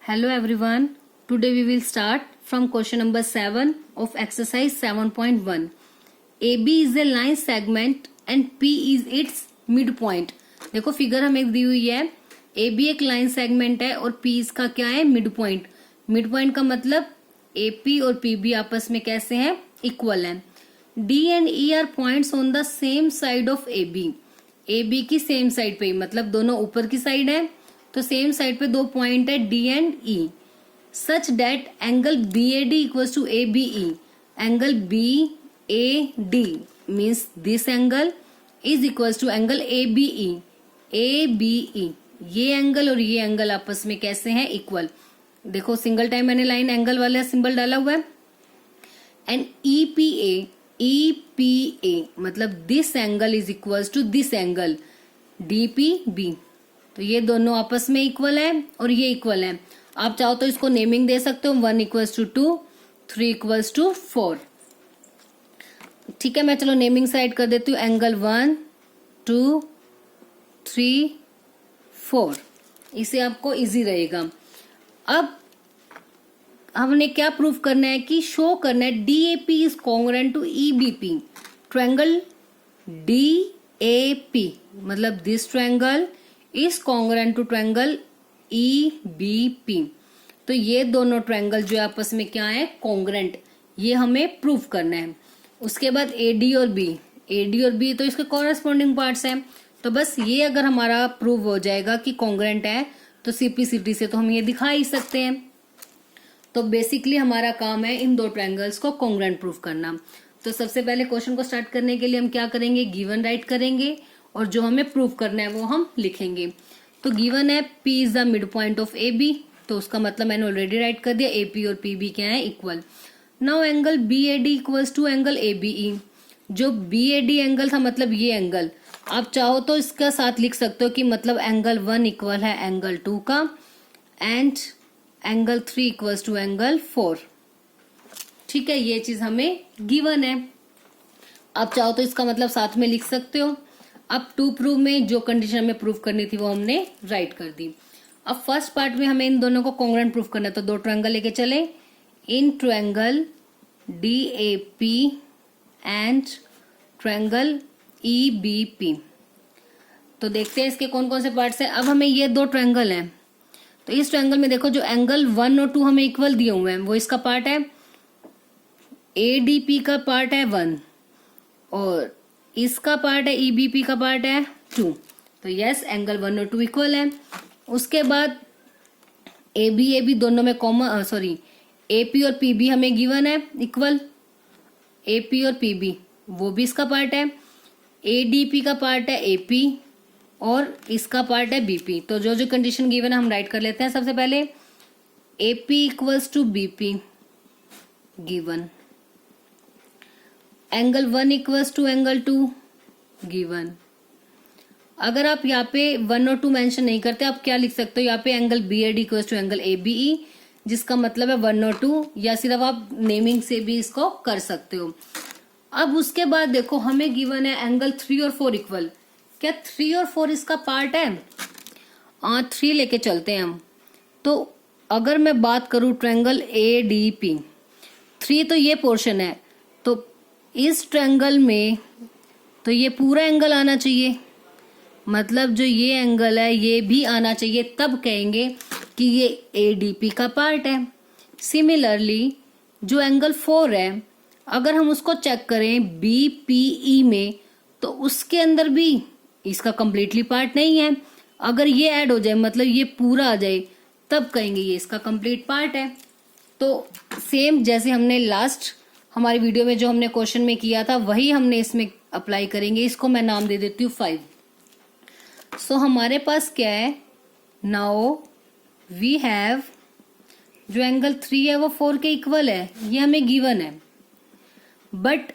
Hello everyone. Today we will start from question number 7 of exercise 7.1. AB is a line segment and P is its midpoint. देखो figure हमें दी हुई है. AB एक line segment है और P इसका क्या है? Mid point. मिड पॉइंट का मतलब AP और PB आपस में कैसे हैं? इक्वल हैं. D and E are points on the same side of AB. AB की सेम साइड पे, मतलब दोनों ऊपर की साइड है, तो सेम साइड पे दो पॉइंट है D and E. Such that angle BAD equals to ABE. Angle BAD means this angle is equals to angle ABE. ABE ये एंगल और ये एंगल आपस में कैसे हैं? इक्वल. देखो सिंगल टाइम मैंने लाइन एंगल वाला सिंबल डाला हुआ है. एंड EPA मतलब this angle is equals to this angle DPB. तो ये दोनों आपस में इक्वल है और ये इक्वल है. आप चाहो तो इसको नेमिंग दे सकते हो. 1 इक्वल्स टू 2, 3 इक्वल्स टू 4. ठीक है, मैं चलो नेमिंग साइड कर देती हूँ. एंगल 1, 2, 3, 4. इसे आपको इजी रहेगा. अब हमने क्या प्रूफ करना है कि शो करना है DAP is congruent to EBP. Triangle DAP मतलब this triangle is congruent to triangle EBP. तो ये दोनों ट्रायंगल जो आपस में क्या है? कॉन्ग्रुएंट. ये हमें प्रूफ करना है. उसके बाद AD और B तो इसके कॉरेस्पॉन्डिंग पार्ट्स हैं. तो बस ये अगर हमारा प्रूव हो जाएगा कि कॉन्ग्रुएंट है तो CPCT से तो हम ये दिखा ही सकते हैं. तो बेसिकली हमारा काम है इन दो ट्रायंगल्स को कॉन्ग्रुएंट प्रूफ करना. तो सबसे पहले क्वेश्चन को स्टार्ट करने के लिए हम क्या करेंगे? गिवन राइट करेंगे और जो हमें प्रूफ करना है वो हम लिखेंगे. तो गिवन है P is the mid point of AB. तो उसका मतलब मैंने ऑलरेडी राइट कर दिया. AP और PB क्या है? Equal. Now angle BAD equals to angle ABE. जो BAD एंगल था मतलब ये एंगल, आप चाहो तो इसका साथ लिख सकते हो कि मतलब एंगल 1 इक्वल है एंगल 2 का and angle 3 equals to angle 4. ठीक है, ये चीज हमें गिवन है. आप चाहो तो इसका मतलब साथ में लिख सकते हो. अब टू प्रूव में जो कंडीशन हमें प्रूव करनी थी वो हमने राइट कर दी. अब फर्स्ट पार्ट में हमें इन दोनों को कॉन्ग्रुएंट प्रूव करना है. तो दो ट्रायंगल लेके चले. In triangle DAP and triangle EBP. तो देखते हैं इसके कौन कौन से पार्ट्स हैं. अब हमें ये दो ट्रायंगल हैं. तो इस ट्रायंगल में देखो जो एंगल 1 और 2 हमें इक्वल दिए हुए हैं वो इसका पार्ट है. ADP का पार्ट है 1 और इसका पार्ट है EBP का पार्ट है 2. तो यस एंगल 1 और 2 इक्वल है. उसके बाद AB दोनों में कॉमन AP और PB हमें गिवन है इक्वल. AP और PB वो भी इसका पार्ट है. ADP का पार्ट है AP और इसका पार्ट है BP. तो जो जो कंडीशन गिवन है हम राइट कर लेते हैं. सबसे पहले AP equals to BP given. Angle 1 equals to angle 2 given. अगर आप यहाँ पे 1 और 2 मेंशन नहीं करते, आप क्या लिख सकते हो? यहाँ पे angle BAD equals to angle ABE जिसका मतलब है 1 और 2, या सिर्फ आप नेमिंग से भी इसको कर सकते हो. अब उसके बाद देखो हमें गिवन है एंगल 3 और 4 इक्वल. क्या 3 और 4 इसका पार्ट है? 3 लेके चलते हैं हम. तो अगर मैं बात करूं ट्रायंगल ADP, 3 तो ये पोर्शन है. तो इस ट्रायंगल में तो ये पूरा एंगल आना चाहिए, मतलब जो ये एंगल है ये भी आना चाहिए, तब कहेंगे कि ये ADP का पार्ट है. सिमिलरली जो एंगल 4 है अगर हम उसको चेक करें BPE में तो उसके अंदर भी इसका कंप्लीटली पार्ट नहीं है. अगर ये ऐड हो जाए मतलब ये पूरा आ जाए तब कहेंगे ये इसका कंप्लीट पार्ट है. तो सेम जैसे हमने लास्ट हमारी वीडियो में जो हमने क्वेश्चन में किया था वही हमने इसमें अप्लाई करेंगे. इसको मैं नाम दे देती हूँ 5. सो हमारे पास क्या है? नाउ वी हैव जो एंगल 3 है वो 4 के इक्वल है, ये हमें गिवन है. बट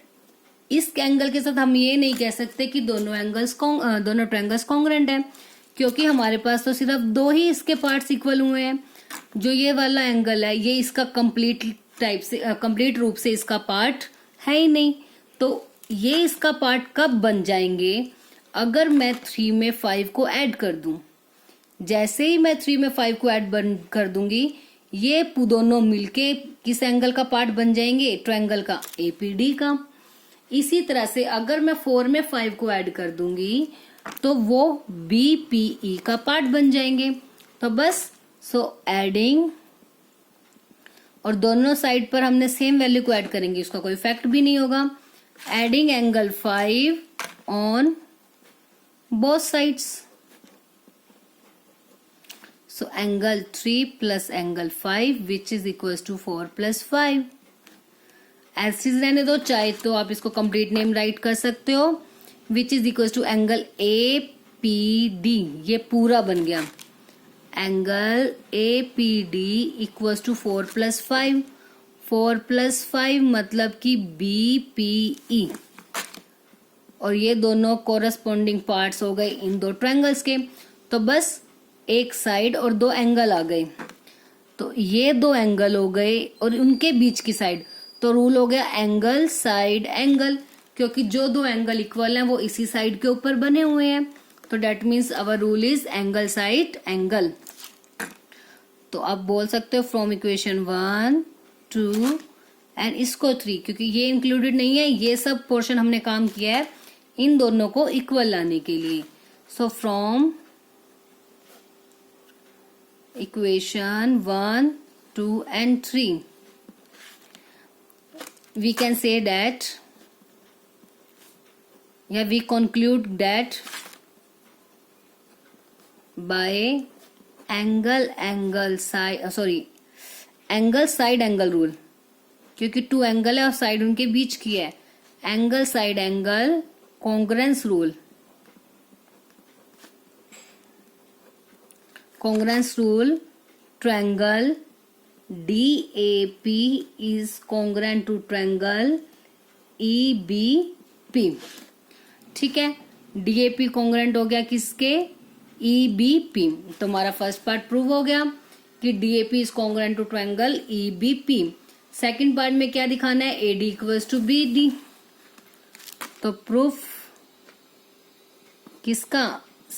इस एंगल के साथ हम ये नहीं कह सकते कि दोनों ट्रायंगल्स कॉन्ग्रुएंट हैं, क्योंकि हमारे पास तो सिर्फ दो ही इसके पार्ट्स इक्वल हुए हैं. जो ये वाला एंगल है ये इसका कंप्लीट रूप से इसका पार्ट है ही नहीं. तो ये इसका पार्ट कब बन जाएंगे? अगर मैं 3 में 5 को ऐड कर दूं. जैसे ही मैं 3 में 5 को ऐड कर दूंगी, ये दोनों मिलके किस एंगल का पार्ट बन जाएंगे, ट्रायंगल का एपीडी का। इसी तरह से अगर मैं 4 में 5 को ऐड कर दूंगी तो वो बीपीई का पार्ट बन जाएंगे। तो बस एडिंग, और दोनों साइड पर हमने सेम वैल्यू को ऐड करेंगे, उसका कोई इफेक्ट भी नहीं होगा। Adding angle 5 on both sides, so angle 3 plus angle 5 which is equals to 4 plus 5। ऐसे रहने दो, चाहे तो आप इसको कंप्लीट नेम राइट कर सकते हो, which is equal to angle A P D, ये पूरा बन गया। Angle A P D equal to 4 plus 5, 4 plus 5 मतलब कि बी पी ई, और ये दोनों कोरस्पॉन्डिंग पार्ट्स हो गए इन दो ट्रायंगल्स के। तो बस एक साइड और दो एंगल आ गए, तो ये दो एंगल हो गए और उनके बीच की साइड, तो रूल हो गया एंगल साइड एंगल, क्योंकि जो दो एंगल इक्वल हैं वो इसी साइड के ऊपर बने हुए हैं, तो that means our rule is angle side angle. तो आप बोल सकते हो फ्रॉम इक्वेशन 1 2 एंड इसको 3, क्योंकि ये इंक्लूडेड नहीं है, ये सब पोर्शन हमने काम किया है इन दोनों को इक्वल लाने के लिए। So from equation 1 2 and 3 we can say that, we conclude that by angle side angle rule, क्योंकि टू एंगल है और साइड उनके बीच की है, angle side angle congruence rule, triangle DAP is congruent to triangle EBP। ठीक है, DAP congruent हो गया किसके, EBP। तो हमारा फर्स्ट पार्ट प्रूव हो गया कि DAP is congruent to triangle EBP। Second part में क्या दिखाना है, AD equals to BD। तो प्रूफ किसका,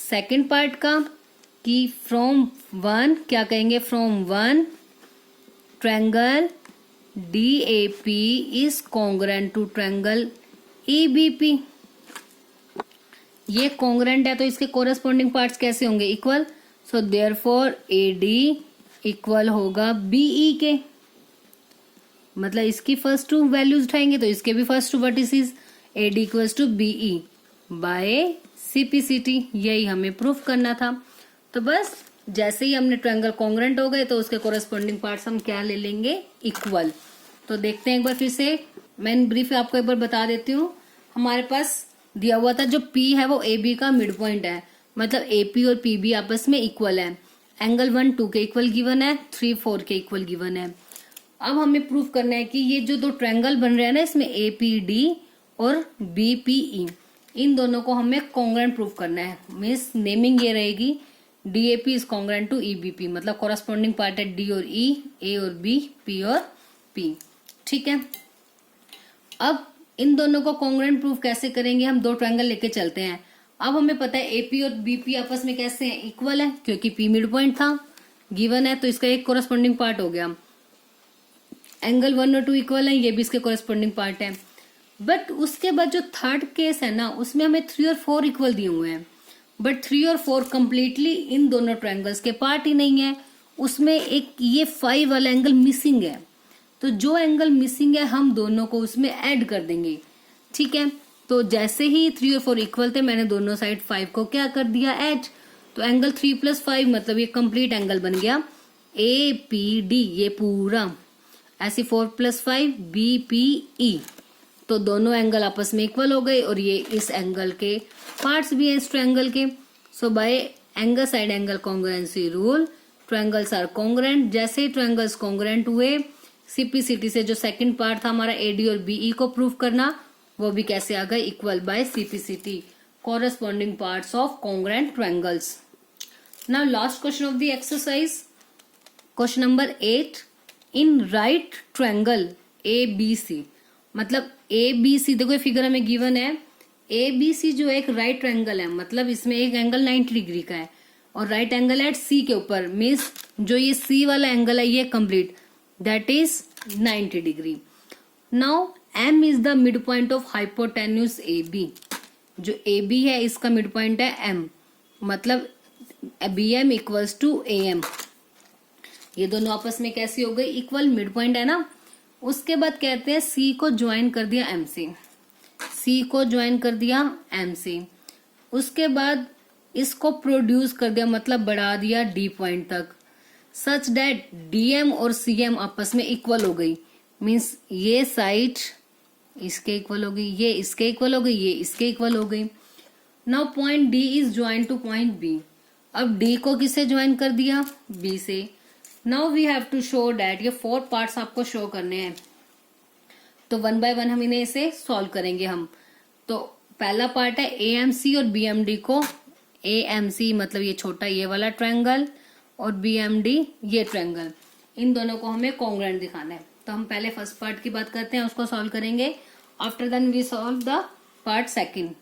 सेकंड पार्ट का, कि फ्रॉम 1 क्या कहेंगे, from 1 triangle DAP is congruent to triangle EBP। ये कॉन्ग्रेंट है तो इसके कोरस्पॉन्डिंग पार्ट्स कैसे होंगे, equal. So therefore AD equal होगा BE के, मतलब इसकी फर्स्ट टू वैल्यूज उठाएंगे तो इसके भी first two vertices, AD equals to BE by CPCT। यही हमें प्रूफ करना था। तो बस जैसे ही हमने ट्रायंगल कॉन्ग्रेंट हो गए तो उसके कोरस्पॉन्डिंग पार्ट्स हम क्या ले लेंगे, इक्वल। तो देखते हैं एक बार फिर से, मैं ब्रीफ आपको एक बार बता देती हूँ। हमारे पास दिया हुआ था जो P है वो AB का मिड पॉइंट है, मतलब AP और PB आपस में इक्वल है। एंगल 1 2 के इक्वल गिवन है, 3 4 के इक्वल गिवन है। अब हमें प्रूफ करना है कि ये जो दो ट्रायंगल बन रहे हैं ना, इसमें APD और BPE, इन दोनों को हमें कॉन्ग्रेंट प्रूफ करना है। मीन्स नेमिंग ये रहेगी, DAP is congruent to EBP, मतलब कोरस्पॉन्डिंग पार्ट है D और E, A और B, P और P। ठीक है, अब इन दोनों को कॉन्ग्रेंट प्रूफ कैसे करेंगे, हम दो ट्रायंगल लेके चलते हैं। अब हमें पता है AP और BP आपस में कैसे हैं, इक्वल है, क्योंकि P मिड पॉइंट था गिवन है, तो इसका एक कोरस्पॉन्डिंग पार्ट हो गया। एंगल 1 और 2 इक्वल है, ये भी इसके कोरस्पॉन्डिंग पार्ट है। बट उसके बाद जो थर्ड केस है ना, उसमें हमें 3 और 4 इक्वल दिए हुए हैं, बट 3 और 4 कंप्लीटली इन दोनों ट्रायंगल्स के पार्ट ही नहीं है, उसमें एक ये 5 वाला एंगल मिसिंग है। तो जो एंगल मिसिंग है हम दोनों को उसमें ऐड कर देंगे। ठीक है, तो जैसे ही 3 और 4 इक्वल थे, मैंने दोनों साइड 5 को क्या कर दिया, ऐड। तो एंगल 3 + 5 मतलब ये कंप्लीट एंगल बन गया APD, ये पूरा। ऐसे 4 + 5 BPE, तो दोनों एंगल आपस में इक्वल हो गए और ये इस एंगल के पार्ट्स भी हैं इस ट्रायंगल के। So by angle side angle congruency rule triangles are congruent. जैसे ही ट्रायंगल्स कॉन्ग्रुएंट हुए, CPCT से जो सेकंड पार्ट था हमारा AD और BE को प्रूव करना, वो भी कैसे आ गए, equal bye CPCT, corresponding parts of congruent triangles. Now last question of the exercise, question number 8, in right triangle ABC, मतलब ABC, देखो ये फिगर हमें गिवन है, ABC जो एक राइट ट्रायंगल है, मतलब इसमें एक एंगल 90 डिग्री का है, और राइट एंगल एट सी के ऊपर, मीन्स जो ये सी वाला एंगल है ये complete, that is 90 degree. Now M is the mid point of hypotenuse A B. जो ए बी है इसका मिड पॉइंट है एम, मतलब B M equals to A M. ये दोनों आपस में कैसी हो गई, इक्वल, मिड पॉइंट है ना। उसके बाद कहते हैं सी को ज्वाइन कर दिया एम से, सी को ज्वाइन कर दिया एम से। उसके बाद इसको प्रोड्यूस कर दिया, मतलब बढ़ा दिया डी पॉइंट तक, सच दैट डीएम और सीएम आपस में इक्वल हो गई। मीन्स ये साइड इसके इक्वल हो गई, ये इसके इक्वल हो गई, ये इसके इक्वल हो गई। Now point D is join to point B. अब डी को किससे ज्वाइन कर दिया, बी से। Now we have to show that, ये 4 पार्ट्स आपको शो करने हैं, तो 1 बाय 1 हम इन्हें इसे सॉल्व करेंगे हम। तो पहला पार्ट है ए एम सी और बी एम डी को, ए एम सी मतलब ये छोटा ये वाला ट्रायंगल और बी एम डी ये ट्रायंगल, इन दोनों को हमें कॉन्ग्रुएंट दिखाना है। तो हम पहले फर्स्ट पार्ट की बात करते हैं, उसको सॉल्व करेंगे। After then we solve the part second.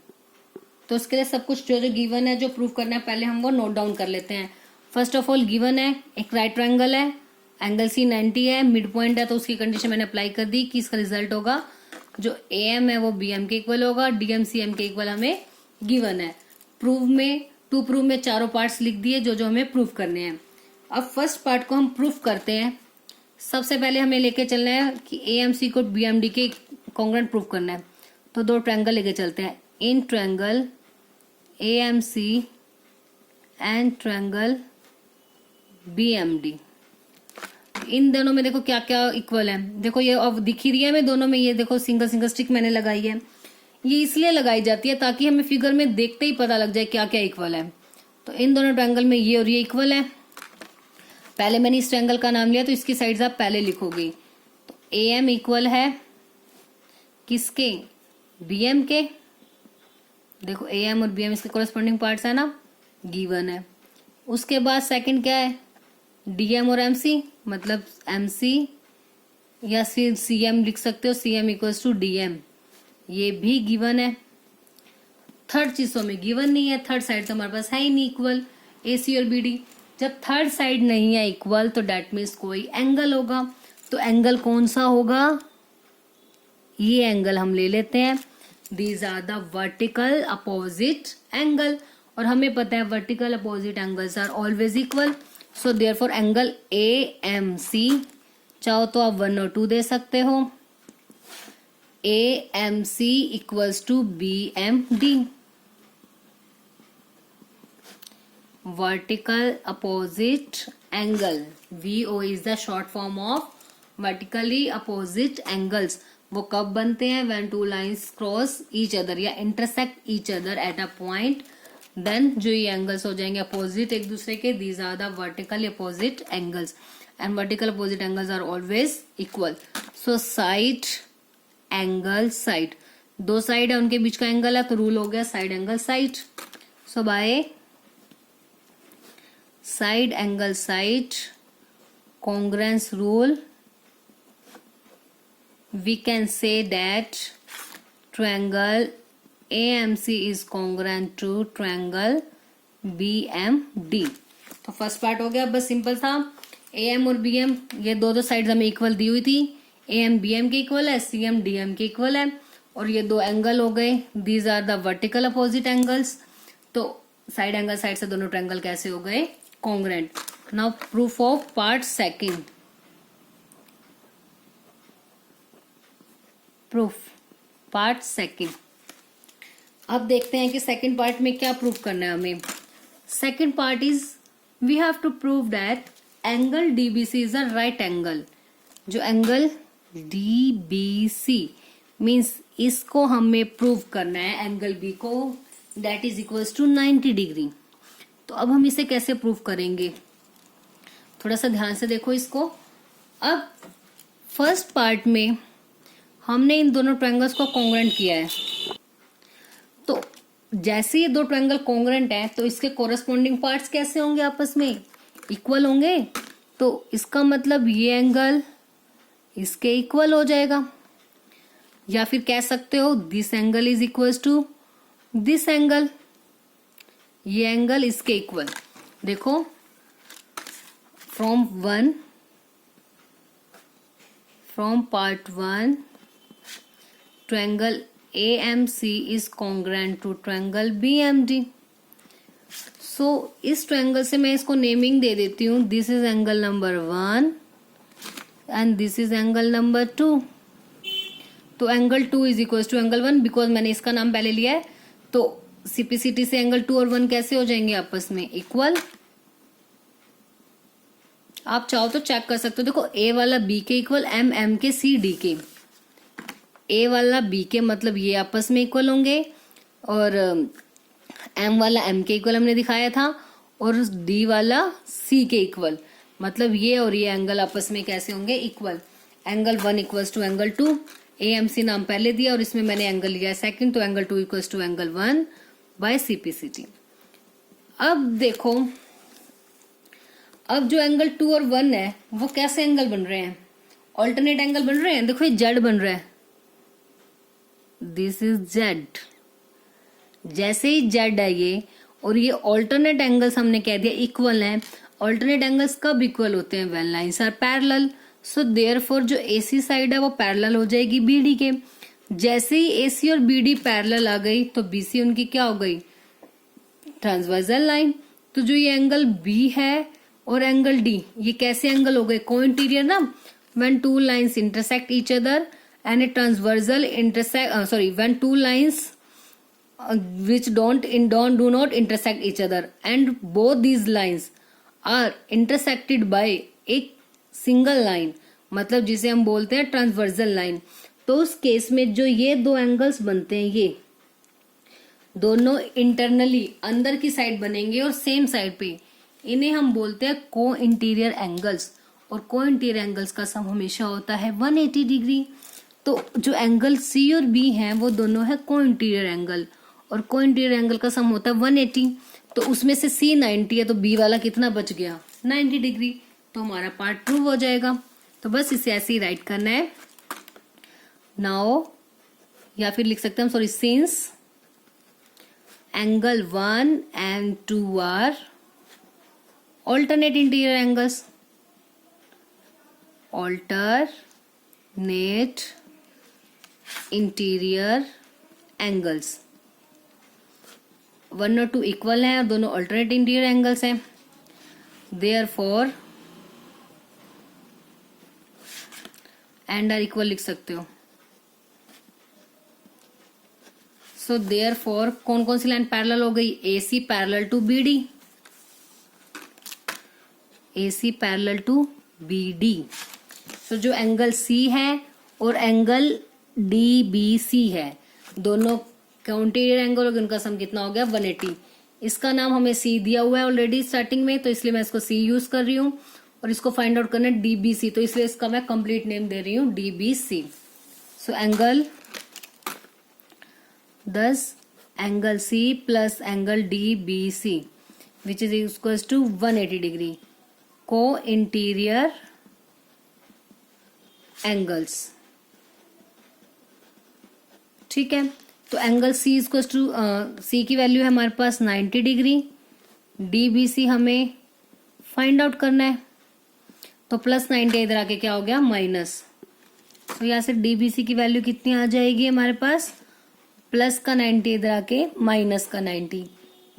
तो उसके लिए सब कुछ जो जो गिवन है, जो प्रूव करना है, पहले हम वो नोट डाउन कर लेते हैं। फर्स्ट ऑफ ऑल गिवन है एक राइट ट्रायंगल है, एंगल सी 90 है, मिड पॉइंट है, तो उसकी कंडीशन मैंने अप्लाई कर दी कि इसका रिजल्ट होगा जो ए एम है वो बी एम के इक्वल होगा, डी एम सी एम के इक्वल हमें गिवन है। प्रूव में टू प्रूव में चारों पार्ट्स लिख दिए जो जो हमें प्रूव करने हैं। अब फर्स्ट पार्ट को हम प्रूव करते हैं। सबसे पहले हमें लेके चलना है कि ए एम सी को बी एम डी के कॉन्ग्रुएंट प्रूव करना है। तो 2 ट्रायंगल लेके चलते हैं, in triangle A M C and triangle B M D. इन दोनों में देखो क्या क्या इक्वल है, देखो ये अब दिख ही रही है हमें दोनों में, ये देखो सिंगल सिंगल स्टिक मैंने लगाई है। ये इसलिए लगाई जाती है ताकि हमें फिगर में देखते ही पता लग जाए क्या क्या इक्वल है। तो इन दोनों ट्रायंगल में ये और ये इक्वल है। पहले मैंने इस ट्रायंगल का नाम लिया तो इसकी साइड्स आप पहले लिखोगे। तो ए एम इक्वल है किसके, बी एम के। देखो ए एम और बी एम इसके कोरेस्पॉन्डिंग पार्ट्स है ना, गिवन है। उसके बाद सेकंड क्या है, डी एम और एम सी, मतलब एम सी या फिर सी एम लिख सकते हो, C M equals to D M, ये भी गिवन है। थर्ड चीजों में गिवन नहीं है, थर्ड साइड तो हमारे पास है ही नहीं इक्वल, ए सी और बी डी। जब थर्ड साइड नहीं है इक्वल तो डेट मीन्स कोई एंगल होगा। तो एंगल कौन सा होगा, ये एंगल हम ले लेते हैं। These are the vertical opposite angle, और हमें पता है vertical opposite angles are always equal. So therefore angle A M C, चाहो तो आप 1 और 2 दे सकते हो, A M C equals to B M D. Vertical opposite angle, VO is the short form of vertically opposite angles. वो कब बनते हैं, when 2 lines cross each other या intersect each other at a point, then जो ये angles हो जाएंगे opposite एक दूसरे के, these are the vertical opposite angles and vertical opposite angles are always equal. So side angle side, 2 side है उनके बीच का एंगल है, तो रूल हो गया side angle side. So by side angle side congruence rule we can say that triangle AMC is congruent to triangle BMD। तो first part हो गया, बस सिंपल था। AM और BM ये दो साइड्स हमें इक्वल दी हुई थी, AM BM के इक्वल है, CM DM के इक्वल है, और ये 2 एंगल हो गए, these are the vertical opposite angles. तो साइड एंगल साइड से दोनों ट्रायंगल कैसे हो गए, congruent. Now proof of part second. Proof part second. अब देखते हैं कि सेकंड पार्ट में क्या प्रूफ करना है हमें। Second part is we have to prove that angle DBC is a right angle. जो एंगल डीबीसी मीन्स इसको हमें प्रूव करना है, एंगल बी को, that is equals to 90 degree. तो अब हम इसे कैसे प्रूव करेंगे, थोड़ा सा ध्यान से देखो इसको। अब फर्स्ट पार्ट में हमने इन दोनों ट्रायंगल्स को कॉन्ग्रुएंट किया है, तो जैसे ये 2 ट्रायंगल कॉन्ग्रुएंट है तो इसके कोरस्पॉन्डिंग पार्ट्स कैसे होंगे, आपस में इक्वल होंगे। तो इसका मतलब ये एंगल इसके इक्वल हो जाएगा, या फिर कह सकते हो this angle is equal to this angle, ये एंगल इसके इक्वल। देखो from part 1 triangle AMC is congruent to triangle BMD। सो इस ट्रायंगल से मैं इसको नेमिंग दे देती हूँ, this is angle number 1 and this is angle number 2। तो angle 2 is equal to angle 1, because मैंने इसका नाम पहले लिया है। तो CPCT से एंगल 2 और 1 कैसे हो जाएंगे आपस में इक्वल। आप चाहो तो चेक कर सकते हो, देखो A वाला B के इक्वल, M के C D के। A वाला B के मतलब ये आपस में इक्वल होंगे, और M वाला M के इक्वल हमने दिखाया था, और D वाला C के इक्वल, मतलब ये और ये एंगल आपस में कैसे होंगे equal. Angle 1 equals to angle 2, AMC नाम पहले दिया और इसमें मैंने एंगल लिया है सेकंड, तो angle 2 equals to angle 1 by CPCT। अब देखो, अब जो एंगल 2 और 1 है वो कैसे एंगल बन रहे हैं, ऑल्टरनेट एंगल बन रहे हैं। देखो ये Z बन रहा है, दिस इज Z। जैसे ही Z है ये, और ये ऑल्टरनेट एंगल्स हमने कह दिया इक्वल हैं। ऑल्टरनेट एंगल्स कब इक्वल होते हैं, when lines are parallel. So therefore जो AC साइड है वो पैरेलल हो जाएगी BD के। जैसे ही AC और BD पैरेलल आ गई तो BC उनकी क्या हो गई, ट्रांसवर्सल लाइन। तो जो ये एंगल B है और एंगल D, ये कैसे एंगल हो गए, को इंटीरियर ना। When two lines intersect each other and a transversal intersect, when two lines which do not intersect each other and both these lines are intersected by a single line, मतलब जिसे हम बोलते हैं transversal line. तो उस case में जो ये दो एंगल्स बनते हैं, ये दोनों इंटरनली अंदर की साइड बनेंगे और सेम साइड पे, इन्हें हम बोलते हैं को इंटीरियर एंगल्स। और को इंटीरियर एंगल्स का सम हमेशा होता है 180 डिग्री। तो जो एंगल C और B हैं वो दोनों है को इंटीरियर एंगल, और को इंटीरियर एंगल का सम होता है 180। तो उसमें से C 90 है तो B वाला कितना बच गया, 90 डिग्री। तो हमारा पार्ट प्रूव हो जाएगा। तो बस इसे ऐसे ही राइट करना है नाउ, या फिर लिख सकते हैं sorry, since angle 1 and 2 are alternate interior angles, alternate interior angles, 1 और 2 इक्वल हैं और दोनों alternate interior angles हैं। therefore and are equal लिख सकते हो। so therefore कौन कौन सी लाइन पैरेलल हो गई, AC parallel to BD, AC parallel to BD। तो जो एंगल C है और एंगल DBC है, दोनों इंटीरियर एंगल और उनका सम कितना हो गया 180। इसका नाम हमें C दिया हुआ है ऑलरेडी स्टार्टिंग में, तो इसलिए मैं इसको C यूज कर रही हूँ। और इसको फाइंड आउट करना है DBC, तो इसलिए इसका मैं कंप्लीट नेम दे रही हूँ DBC। So angle 10 angle C plus angle DBC which is equal to 180 degree, co-interior angles. ठीक है, तो angle C equal to C की वैल्यू है हमारे पास 90 डिग्री, DBC हमें फाइंड आउट करना है। तो प्लस 90 इधर आके क्या हो गया माइनस, तो यहाँ से DBC की वैल्यू कितनी आ जाएगी हमारे पास, प्लस का 90 इधर आके माइनस का 90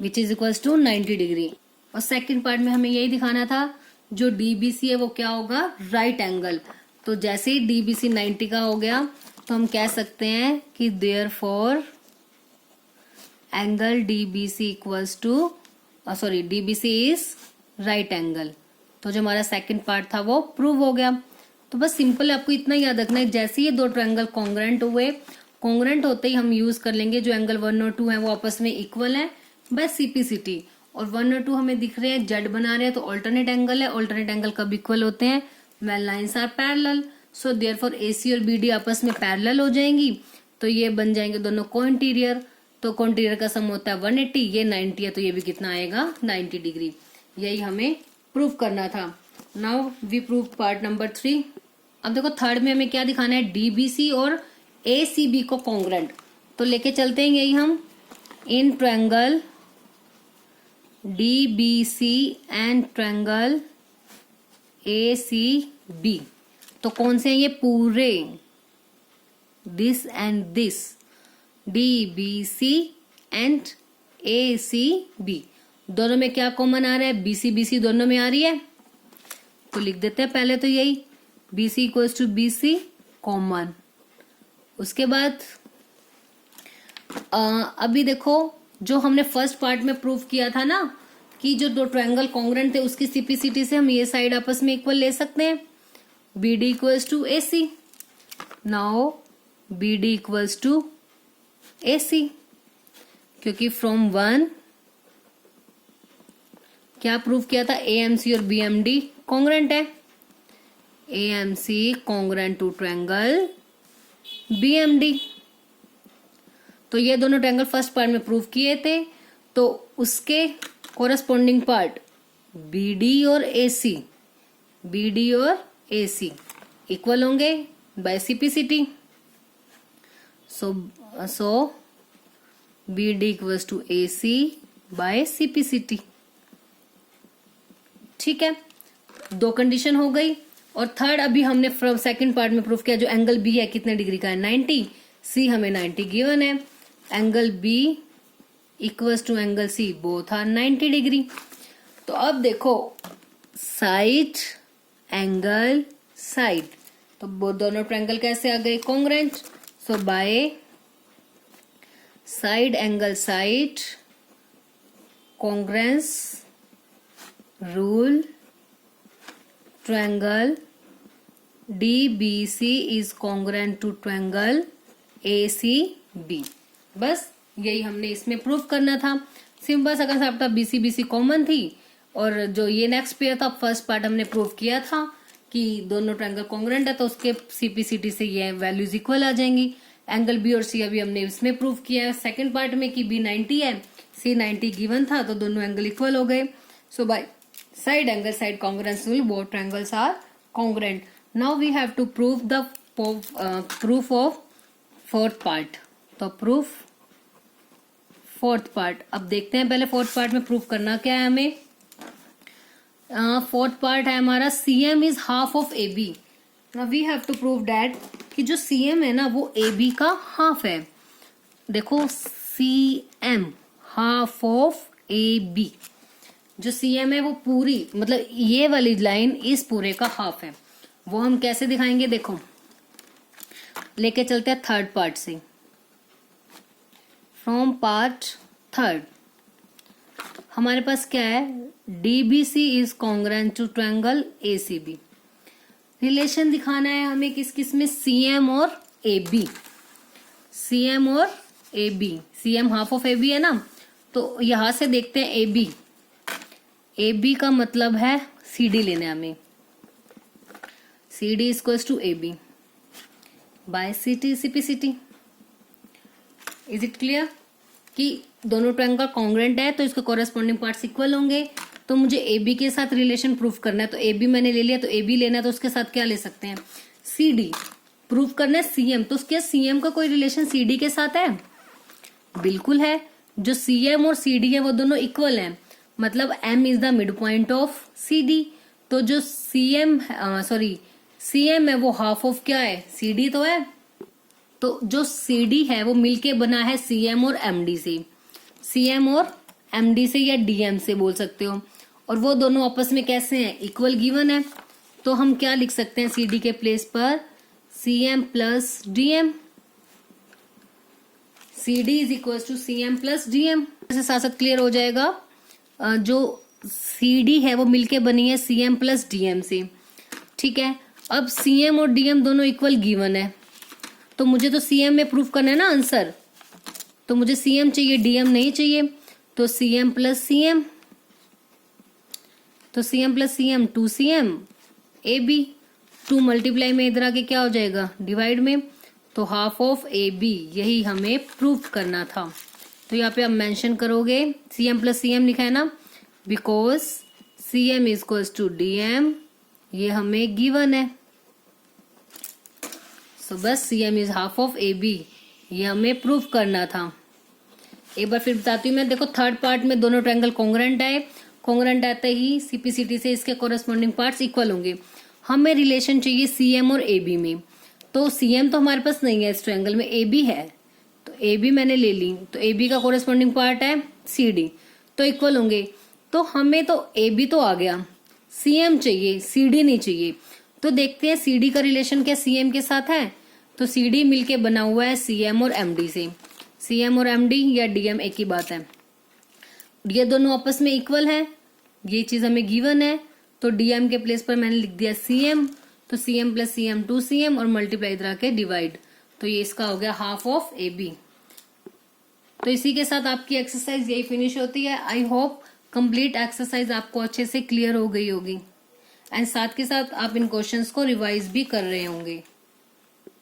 which is equal to 90 degree. और सेकंड पार्ट में हमें यही दिखाना था, जो DBC है वो क्या होगा, राइट एंगल। तो जैसे ही DBC 90 का हो गया तो हम कह सकते हैं कि therefore angle DBC equals to sorry DBC is right angle. तो जो हमारा सेकंड पार्ट था वो प्रूव हो गया। तो बस सिंपल आपको इतना याद रखना है, जैसे ये दो ट्रायंगल कॉन्ग्रुएंट हुए, कॉन्ग्रुएंट होते ही हम यूज कर लेंगे जो एंगल 1 और 2 है वो आपस में इक्वल है बाय CPCT। और 1 और 2 हमें दिख रहे हैं, जेड बना रहे हैं, तो ऑल्टरनेट एंगल है। ऑल्टरनेट एंगल कब इक्वल होते हैं, when lines are parallel. So therefore AC और BD आपस में पैरेलल हो जाएंगी, तो ये बन जाएंगे दोनों को इंटीरियर। तो को इंटीरियर का सम होता है 180, ये 90 है तो ये भी कितना आएगा 90 डिग्री। यही हमें प्रूव करना था। Now we prove part number 3। अब देखो थर्ड में हमें क्या दिखाना है, DBC और ACB को कॉन्ग्रुएंट। तो लेके चलते हैं यही हम, in triangle DBC and triangle ACB। तो कौन से हैं ये पूरे? This and this, DBC and ACB। दोनों में क्या कॉमन आ रहा है? BC दोनों में आ रही है, तो लिख देते हैं पहले तो यही BC equals to BC common. उसके बाद अभी देखो जो हमने फर्स्ट पार्ट में प्रूव किया था ना कि जो दो ट्रायंगल कॉन्ग्रेंट थे उसकी सीपीसीटी से हम ये साइड आपस में इक्वल ले सकते हैं, BD equals to AC। Now BD equals to AC, क्योंकि फ्रॉम वन क्या प्रूव किया था? AMC और BMD कॉन्ग्रेंट है, AMC congruent to triangle BMD। तो ये दोनों ट्रायंगल फर्स्ट पार्ट में प्रूव किए थे, तो उसके कोरस्पॉन्डिंग पार्ट BD और AC इक्वल होंगे by CPCT. So BD equals to AC by CPCT. ठीक है, दो कंडीशन हो गई। और थर्ड अभी हमने फ्रॉम सेकंड पार्ट में प्रूफ किया, जो एंगल बी है कितने डिग्री का है? 90। सी हमें 90 गिवन है, angle B equals to angle C both are 90 degree. तो अब देखो साइड एंगल साइड, तो दोनों ट्रायंगल कैसे आ गए? Congruent. So by side angle side congruence rule, triangle DBC is congruent to triangle ACB। बस यही हमने इसमें प्रूफ करना था। सिंपल सा कंसेप्ट था, BC कॉमन थी, और जो ये नेक्स्ट पेयर था फर्स्ट पार्ट हमने प्रूफ किया था कि दोनों ट्रायंगल कॉन्ग्रेंट है, तो उसके सीपीसीटी से ये वैल्यूज इक्वल आ जाएंगी। एंगल बी और सी अभी हमने इसमें प्रूफ किया है सेकंड पार्ट में कि B 90 है, C 90 गिवन था, तो दोनों एंगल इक्वल हो गए। सो bye side angle side congruence rule both triangles are congruent. Now we have to prove the proof of fourth part. तो proof fourth part अब देखते हैं। पहले fourth part में proof करना क्या है हमें? fourth part है हमारा CM is half of AB. Now we have to prove that कि जो CM है ना वो AB का half है। देखो CM half of AB, जो CM है वो पूरी मतलब ये वाली लाइन इस पूरे का हाफ है। वो हम कैसे दिखाएंगे? देखो लेके चलते हैं थर्ड पार्ट से। फ्रॉम पार्ट थर्ड हमारे पास क्या है? DBC is congruent to triangle ACB। Relation दिखाना है हमें किस किस में? CM और AB। CM और AB, CM half of AB है ना, तो यहां से देखते हैं AB का मतलब है CD लेने हमें, CD equals to AB by CPCT. Is it clear कि दोनों ट्रायंगल कॉन्ग्रेंट है तो इसके कोरेस्पॉन्डिंग पार्ट्स इक्वल होंगे। तो मुझे AB के साथ रिलेशन प्रूफ करना है, तो AB मैंने ले लिया, तो AB लेना है, तो उसके साथ क्या ले सकते हैं? CD। प्रूफ करना है CM, तो क्या CM का कोई रिलेशन CD के साथ है? बिल्कुल है। जो CM और CD है वो दोनों इक्वल हैं, मतलब M is the mid point of CD। तो जो CM है वो हाफ ऑफ क्या है? CD तो है। तो जो CD है वो मिलके बना है CM और MD से, CM और MD से या DM से बोल सकते हो, और वो दोनों आपस में कैसे हैं? इक्वल गिवन है। तो हम क्या लिख सकते हैं CD के प्लेस पर? CM plus DM। CD is equal to CM plus DM। ऐसे साथ साथ क्लियर हो जाएगा। जो CD है वो मिलके बनी है CM प्लस DM से। ठीक है, अब CM और DM दोनों इक्वल गिवन है, तो मुझे तो CM में प्रूफ करना है ना आंसर, तो मुझे CM चाहिए, DM नहीं चाहिए। तो CM प्लस CM, तो CM plus CM 2CM AB, 2 multiply में इधर आके क्या हो जाएगा? डिवाइड में, तो हाफ ऑफ AB, यही हमें प्रूफ करना था। तो यहाँ पे आप मेंशन करोगे CM प्लस CM लिखा है ना, because CM is equals to DM, ये हमें गिवन है। सो बस CM is half of AB, ये हमें प्रूफ करना था। एक बार फिर बताती हूँ मैं। देखो थर्ड पार्ट में दोनों ट्रायंगल कॉन्ग्रुएंट आए, कॉन्ग्रुएंट आते ही सीपीसीटी से इसके कोरस्पॉन्डिंग पार्ट्स इक्वल होंगे। हमें रिलेशन चाहिए सीएम और एबी में, तो सीएम तो हमारे पास नहीं है इस ट्रायंगल में, एबी है, तो एबी मैंने ले ली, तो एबी का कोरस्पॉन्डिंग पार्ट है सीडी, तो इक्वल होंगे। तो हमें तो एबी तो आ गया, सीएम चाहिए, सीडी नहीं चाहिए। तो देखते हैं सीडी का रिलेशन क्या सीएम के साथ है, तो सीडी मिलके बना हुआ है सीएम और एमडी से। सीएम और एमडी या डीएम एक ही बात है, ये दोनों आपस में इक्वल है, ये चीज हमें गिवन है। तो डीएम के प्लेस पर मैंने लिख दिया सीएम, तो सीएम प्लस सीएम 2cm और मल्टीप्लाई इधर आके डिवाइड, तो ये इसका हो गया हाफ ऑफ एबी। तो इसी के साथ आपकी एक्सरसाइज यही फिनिश होती है। आई होप कंप्लीट एक्सरसाइज आपको अच्छे से क्लियर हो गई होगी, एंड साथ के साथ आप इन क्वेश्चंस को रिवाइज भी कर रहे होंगे।